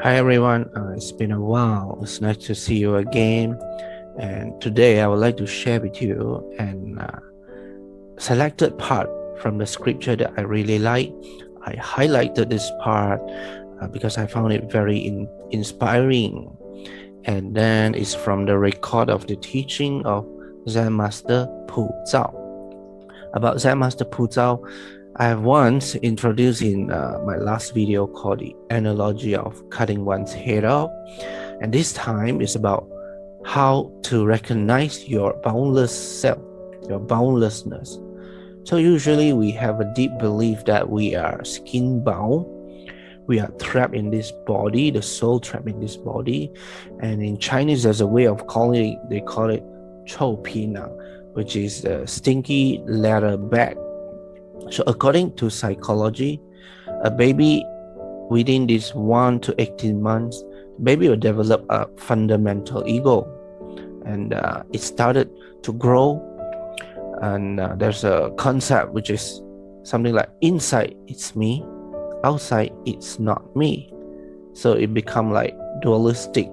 Hi everyone, it's been a while. It's nice to see you again. And today I would like to share with you an selected part from the scripture that I really like. I highlighted this part because I found it very inspiring. And then it's from the record of the teaching of Zen Master Pu Zhao. About Zen Master Pu Zhao, I have once introduced in my last video called the analogy of cutting one's head off, and this time is about how to recognize your boundless self, your boundlessness. So usually we have a deep belief that we are skin bound, we are trapped in this body, the soul trapped in this body, and in Chinese there's a way of calling it, they call it 臭皮囊, which is a stinky leather bag. So according to psychology, a baby within these 1 to 18 months, the baby will develop a fundamental ego, and it started to grow. And there's a concept which is something like inside it's me, outside it's not me. So it become like dualistic.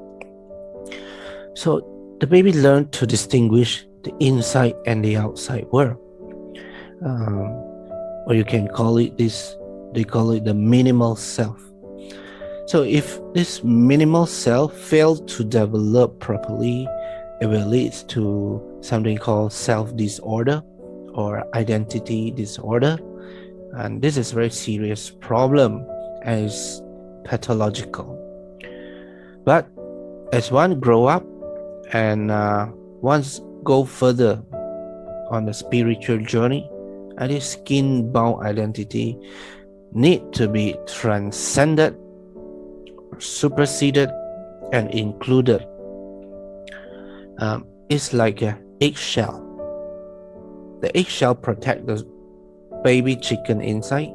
So the baby learned to distinguish the inside and the outside world. Or you can call it this, they call it the minimal self. So if this minimal self fails to develop properly, it will lead to something called self-disorder or identity disorder. And this is a very serious problem and it's pathological. But as one grow up and once go further on the spiritual journey, and this skin-bound identity need to be transcended, superseded, and included. It's like an eggshell. The eggshell protects the baby chicken inside,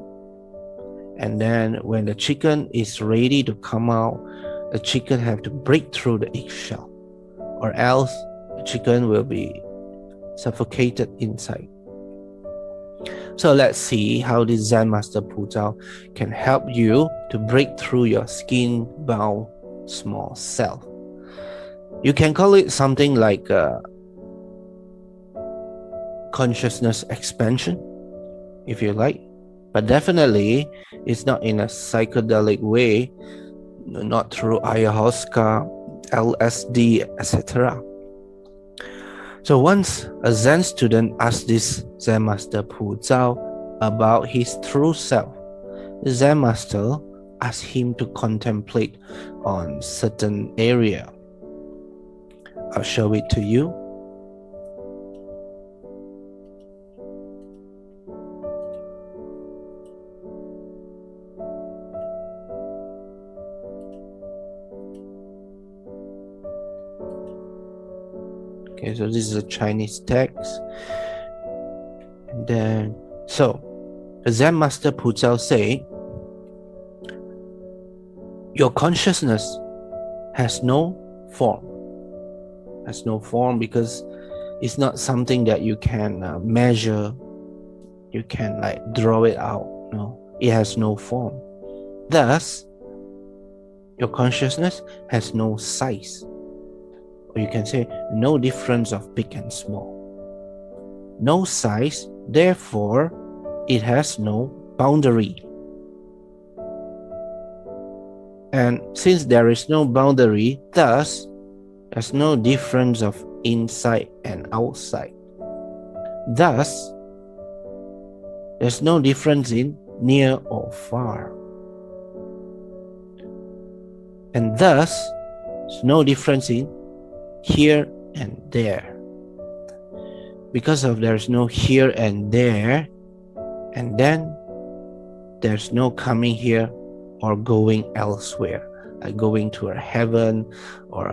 and then when the chicken is ready to come out, the chicken have to break through the eggshell, or else the chicken will be suffocated inside. So let's see how this Zen Master Pu Zhao can help you to break through your skin-bound small self. You can call it something like consciousness expansion, if you like, but definitely it's not in a psychedelic way, not through ayahuasca, LSD, etc. So once a Zen student asked this Zen Master Pu Zhao about his true self, the Zen Master asked him to contemplate on certain area. I'll show it to you. Okay, so this is a Chinese text. And then, so the Zen Master Pu Zhao say, your consciousness has no form. Has no form because it's not something that you can measure. You can like draw it out. No, it has no form. Thus, your consciousness has no size. Or you can say no difference of big and small. No size, therefore it has no boundary. And since there is no boundary, thus there's no difference of inside and outside. Thus, there's no difference in near or far. And thus, there's no difference in here and there. Because of there's no here and there, and then there's no coming here or going elsewhere, like going to a heaven or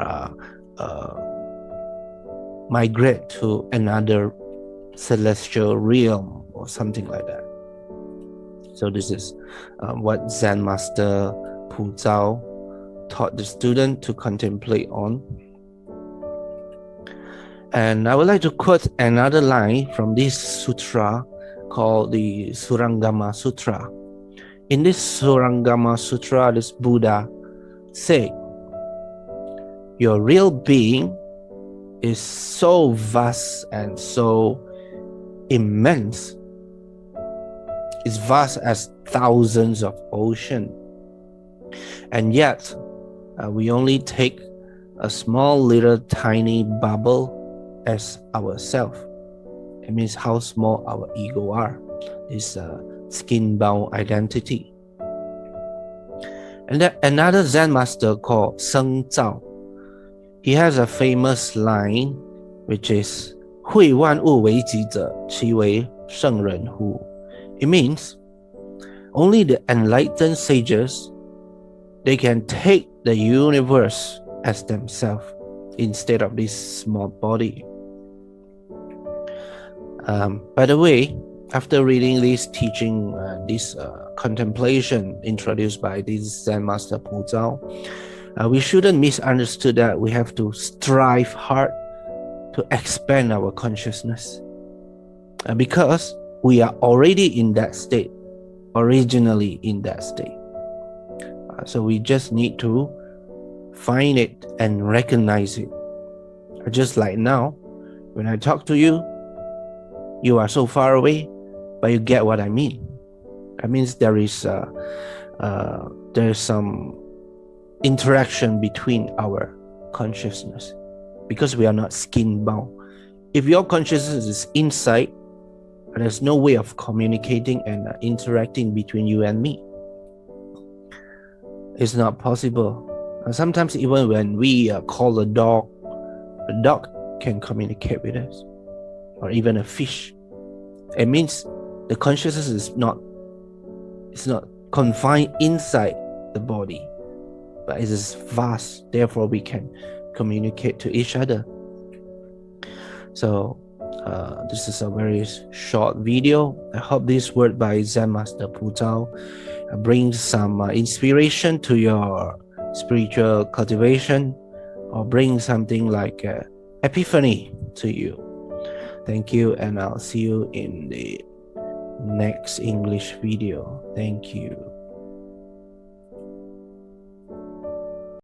migrate to another celestial realm or something like that. So this is what Zen Master Pu Zhao taught the student to contemplate on. And I would like to quote another line from this sutra called the Surangama Sutra. In this Surangama Sutra, this Buddha said, your real being is so vast and so immense. It's vast as thousands of oceans. And yet, we only take a small little tiny bubble as ourself. It means how small our ego are. This skin-bound identity. And then another Zen master called Seng Zhao, he has a famous line which is 会万物为己者，其为圣人乎? It means only the enlightened sages, they can take the universe as themselves instead of this small body. By the way, after reading this teaching, this contemplation introduced by this Zen Master Pu Zhao, we shouldn't misunderstand that we have to strive hard to expand our consciousness, because we are already in that state, originally in that state. So we just need to find it and recognize it. Just like now, when I talk to you, you are so far away, but you get what I mean. That means there is some interaction between our consciousness, because we are not skin bound. If your consciousness is inside, there's no way of communicating and interacting between you and me. It's not possible. Sometimes even when we call the dog can communicate with us, or even a fish. It means the consciousness is not confined inside the body, but it is vast. Therefore, we can communicate to each other. So this is a very short video. I hope this word by Zen Master Pu Zhao brings some inspiration to your spiritual cultivation, or brings something like epiphany to you. Thank you, and I'll see you in the next English video. Thank you.